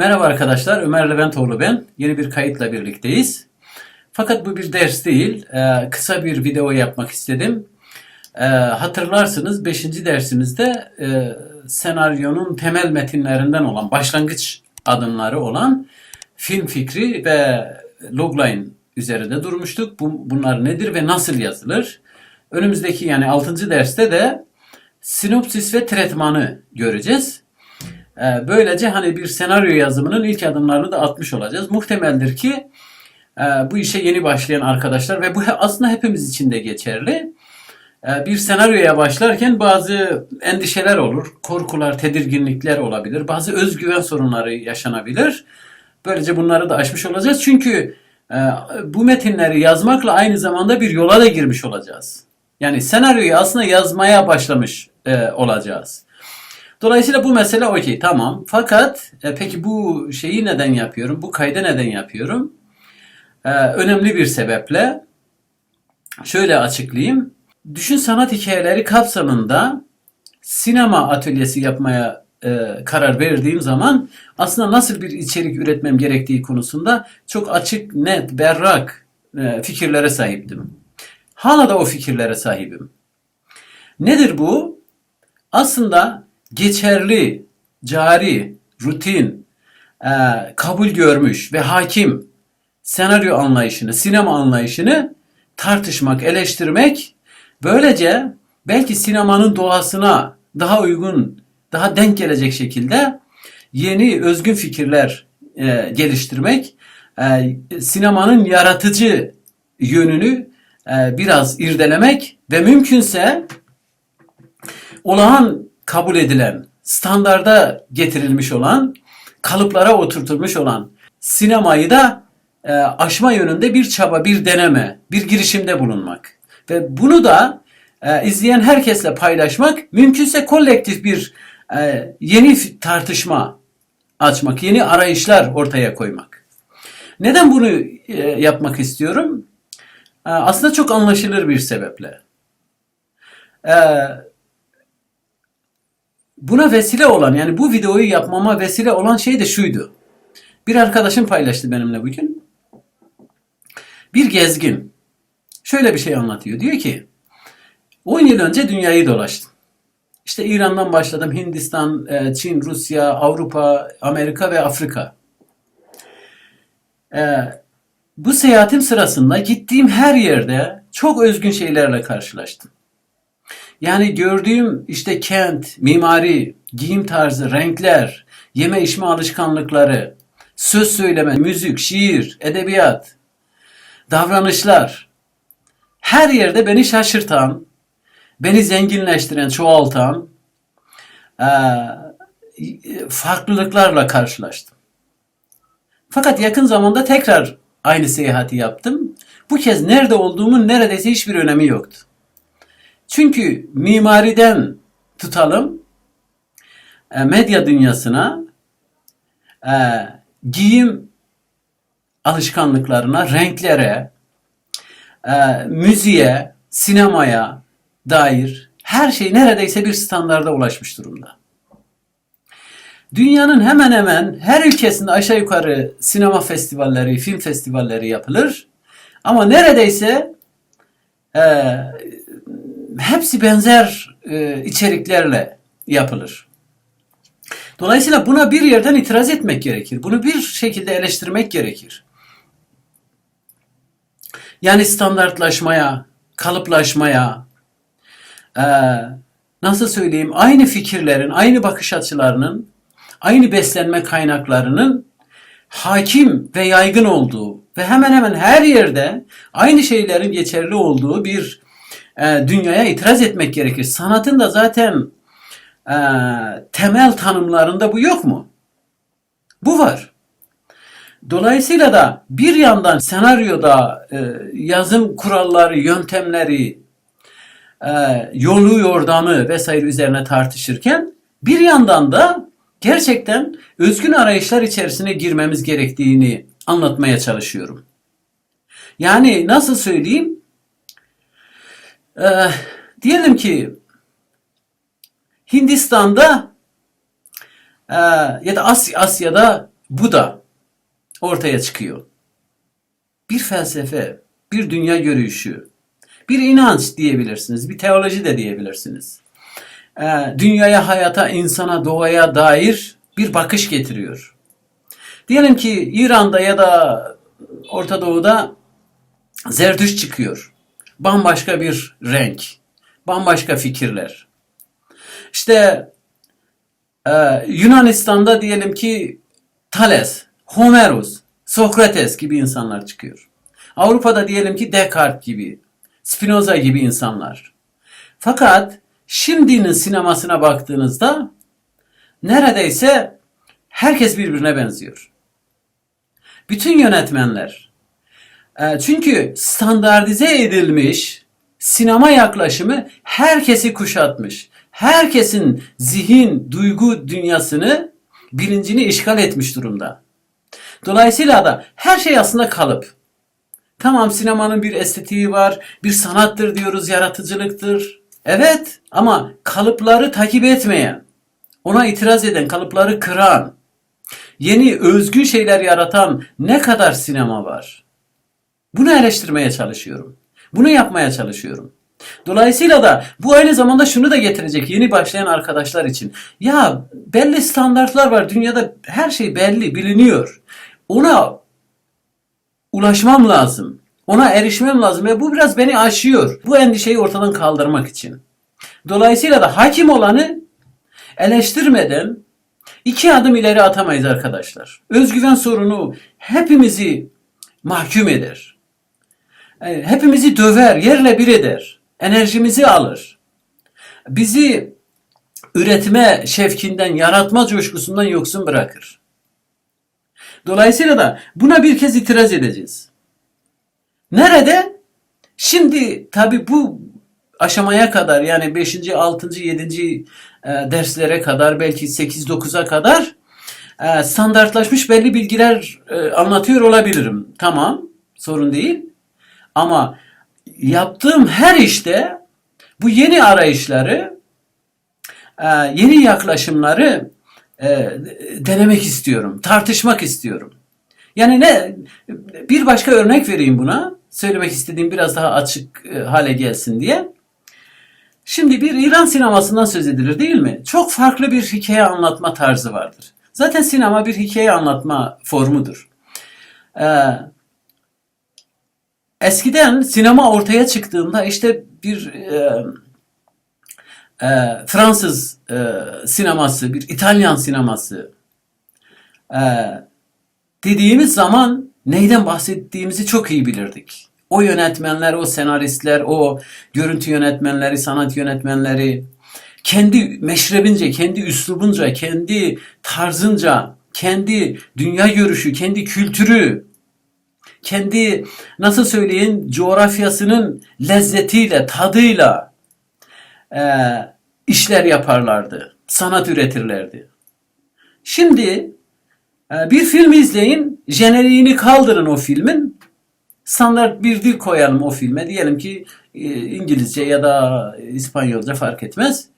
Merhaba arkadaşlar, Ömer Leventoğlu ben. Yeni bir kayıtla birlikteyiz. Fakat bu bir ders değil, kısa bir video yapmak istedim. Hatırlarsınız 5. dersimizde senaryonun temel metinlerinden olan, başlangıç adımları olan film fikri ve logline üzerinde durmuştuk. Bunlar nedir ve nasıl yazılır? Önümüzdeki yani 6. derste de sinopsis ve tretmanı göreceğiz. Böylece hani bir senaryo yazımının ilk adımlarını da atmış olacağız. Muhtemeldir ki bu işe yeni başlayan arkadaşlar ve bu aslında hepimiz için de geçerli. Bir senaryoya başlarken bazı endişeler olur, korkular, tedirginlikler olabilir, bazı özgüven sorunları yaşanabilir. Böylece bunları da aşmış olacağız. Çünkü bu metinleri yazmakla aynı zamanda bir yola da girmiş olacağız. Yani senaryoyu aslında yazmaya başlamış olacağız. Dolayısıyla bu mesele okey, tamam. Fakat peki bu şeyi neden yapıyorum? Bu kaydı neden yapıyorum? Önemli bir sebeple şöyle açıklayayım. Düşün sanat hikayeleri kapsamında sinema atölyesi yapmaya karar verdiğim zaman aslında nasıl bir içerik üretmem gerektiği konusunda çok açık, net, berrak fikirlere sahiptim. Hala da o fikirlere sahibim. Nedir bu? Aslında geçerli, cari, rutin, kabul görmüş ve hakim senaryo anlayışını, sinema anlayışını tartışmak, eleştirmek, böylece belki sinemanın doğasına daha uygun, daha denk gelecek şekilde yeni özgün fikirler geliştirmek, sinemanın yaratıcı yönünü biraz irdelemek ve mümkünse olağan kabul edilen, standarda getirilmiş olan, kalıplara oturtulmuş olan sinemayı da aşma yönünde bir çaba, bir deneme, bir girişimde bulunmak. Ve bunu da izleyen herkesle paylaşmak, mümkünse kolektif bir yeni tartışma açmak, yeni arayışlar ortaya koymak. Neden bunu yapmak istiyorum? Aslında çok anlaşılır bir sebeple. Buna vesile olan, yani bu videoyu yapmama vesile olan şey de şuydu. Bir arkadaşım paylaştı benimle bugün. Bir gezgin şöyle bir şey anlatıyor. Diyor ki 10 yıl önce dünyayı dolaştım. İşte İran'dan başladım. Hindistan, Çin, Rusya, Avrupa, Amerika ve Afrika. Bu seyahatim sırasında gittiğim her yerde çok özgün şeylerle karşılaştım. Yani gördüğüm işte kent, mimari, giyim tarzı, renkler, yeme içme alışkanlıkları, söz söyleme, müzik, şiir, edebiyat, davranışlar, her yerde beni şaşırtan, beni zenginleştiren, çoğaltan farklılıklarla karşılaştım. Fakat yakın zamanda tekrar aynı seyahati yaptım. Bu kez nerede olduğumun neredeyse hiçbir önemi yoktu. Çünkü mimariden tutalım, medya dünyasına, giyim alışkanlıklarına, renklere, müziğe, sinemaya dair her şey neredeyse bir standarda ulaşmış durumda. Dünyanın hemen hemen her ülkesinde aşağı yukarı sinema festivalleri, film festivalleri yapılır. Ama neredeyse hepsi benzer içeriklerle yapılır. Dolayısıyla buna bir yerden itiraz etmek gerekir. Bunu bir şekilde eleştirmek gerekir. Yani standartlaşmaya, kalıplaşmaya, nasıl söyleyeyim, aynı fikirlerin, aynı bakış açılarının, aynı beslenme kaynaklarının hakim ve yaygın olduğu ve hemen hemen her yerde aynı şeylerin geçerli olduğu bir dünyaya itiraz etmek gerekir. Sanatın da zaten temel tanımlarında bu yok mu? Bu var. Dolayısıyla da bir yandan senaryoda yazım kuralları, yöntemleri, yolu yordamı vesaire üzerine tartışırken bir yandan da gerçekten özgün arayışlar içerisine girmemiz gerektiğini anlatmaya çalışıyorum. Yani nasıl söyleyeyim? Diyelim ki Hindistan'da ya da Asya'da Bu da ortaya çıkıyor. Bir felsefe, bir dünya görüşü, bir inanç diyebilirsiniz, bir teoloji de diyebilirsiniz. Dünyaya, hayata, insana, doğaya dair bir bakış getiriyor. Diyelim ki İran'da ya da Orta Doğu'da Zerdüşt çıkıyor. Bambaşka bir renk, bambaşka fikirler. İşte Yunanistan'da diyelim ki Thales, Homeros, Sokrates gibi insanlar çıkıyor. Avrupa'da diyelim ki Descartes gibi, Spinoza gibi insanlar. Fakat şimdinin sinemasına baktığınızda neredeyse herkes birbirine benziyor. Bütün yönetmenler. Çünkü standartize edilmiş sinema yaklaşımı herkesi kuşatmış. Herkesin zihin, duygu dünyasını, bilincini işgal etmiş durumda. Dolayısıyla da her şey aslında kalıp. Tamam, sinemanın bir estetiği var, bir sanattır diyoruz, yaratıcılıktır. Evet, ama kalıpları takip etmeyen, ona itiraz eden, kalıpları kıran, yeni özgün şeyler yaratan ne kadar sinema var? Bunu eleştirmeye çalışıyorum. Bunu yapmaya çalışıyorum. Dolayısıyla da bu aynı zamanda şunu da getirecek yeni başlayan arkadaşlar için. Ya belli standartlar var. Dünyada her şey belli, biliniyor. Ona ulaşmam lazım. Ona erişmem lazım. Ve bu biraz beni aşıyor. Bu endişeyi ortadan kaldırmak için. Dolayısıyla da hakim olanı eleştirmeden 2 adım ileri atamayız arkadaşlar. Özgüven sorunu hepimizi mahkum eder. Hepimizi döver, yerle bir eder. Enerjimizi alır. Bizi üretme şevkinden, yaratma coşkusundan yoksun bırakır. Dolayısıyla da buna bir kez itiraz edeceğiz. Nerede? Şimdi tabii bu aşamaya kadar, yani 5. 6. 7. derslere kadar, belki 8-9'a kadar standartlaşmış belli bilgiler anlatıyor olabilirim. Tamam, sorun değil. Ama yaptığım her işte bu yeni arayışları, yeni yaklaşımları denemek istiyorum, tartışmak istiyorum. Yani bir başka örnek vereyim buna. Söylemek istediğim biraz daha açık hale gelsin diye. Şimdi bir İran sinemasından söz edilir değil mi? Çok farklı bir hikaye anlatma tarzı vardır. Zaten sinema bir hikaye anlatma formudur. Eskiden sinema ortaya çıktığında işte bir Fransız sineması, bir İtalyan sineması dediğimiz zaman neyden bahsettiğimizi çok iyi bilirdik. O yönetmenler, o senaristler, o görüntü yönetmenleri, sanat yönetmenleri kendi meşrebince, kendi üslubunca, kendi tarzınca, kendi dünya görüşü, kendi kültürü, kendi nasıl söyleyeyim coğrafyasının lezzetiyle, tadıyla işler yaparlardı. Sanat üretirlerdi. Şimdi bir film izleyin, jeneriğini kaldırın o filmin. Standart bir dil koyalım o filme. Diyelim ki İngilizce ya da İspanyolca fark etmez.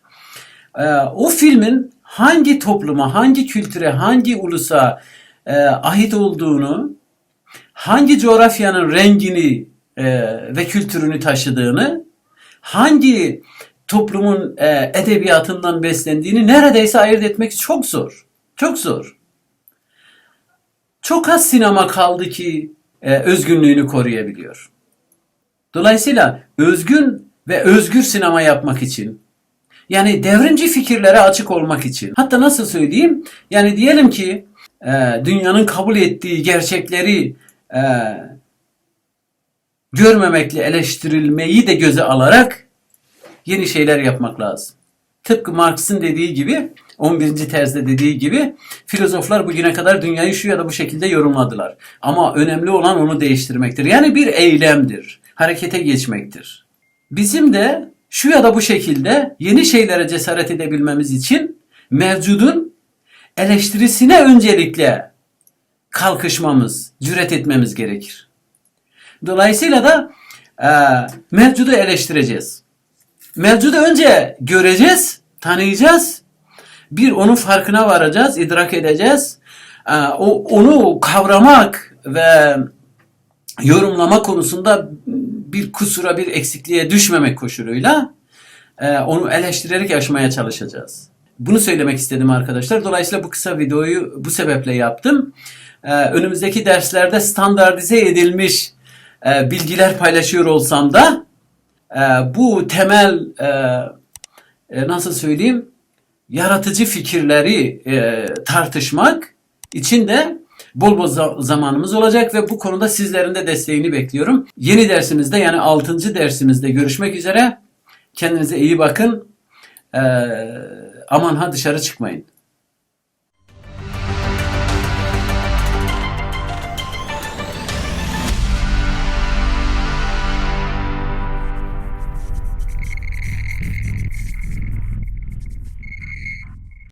O filmin hangi topluma, hangi kültüre, hangi ulusa ait olduğunu, hangi coğrafyanın rengini ve kültürünü taşıdığını, hangi toplumun edebiyatından beslendiğini neredeyse ayırt etmek çok zor. Çok zor. Çok az sinema kaldı ki özgünlüğünü koruyabiliyor. Dolayısıyla özgün ve özgür sinema yapmak için, yani devrimci fikirlere açık olmak için, hatta nasıl söyleyeyim, yani diyelim ki dünyanın kabul ettiği gerçekleri görmemekle eleştirilmeyi de göze alarak yeni şeyler yapmak lazım. Tıpkı Marx'ın dediği gibi, 11. terzde dediği gibi, filozoflar bugüne kadar dünyayı şu ya da bu şekilde yorumladılar. Ama önemli olan onu değiştirmektir. Yani bir eylemdir, harekete geçmektir. Bizim de şu ya da bu şekilde yeni şeylere cesaret edebilmemiz için mevcudun eleştirisine öncelikle kalkışmamız, cüret etmemiz gerekir. Dolayısıyla da mevcudu eleştireceğiz. Mevcudu önce göreceğiz, tanıyacağız. Bir, onun farkına varacağız, idrak edeceğiz. onu kavramak ve yorumlama konusunda bir kusura, bir eksikliğe düşmemek koşuluyla onu eleştirerek aşmaya çalışacağız. Bunu söylemek istedim arkadaşlar. Dolayısıyla bu kısa videoyu bu sebeple yaptım. Önümüzdeki derslerde standartize edilmiş bilgiler paylaşıyor olsam da bu temel nasıl söyleyeyim, yaratıcı fikirleri tartışmak için de bol bol zamanımız olacak ve bu konuda sizlerin de desteğini bekliyorum. Yeni dersimizde, yani 6. dersimizde görüşmek üzere. Kendinize iyi bakın. Aman ha dışarı çıkmayın.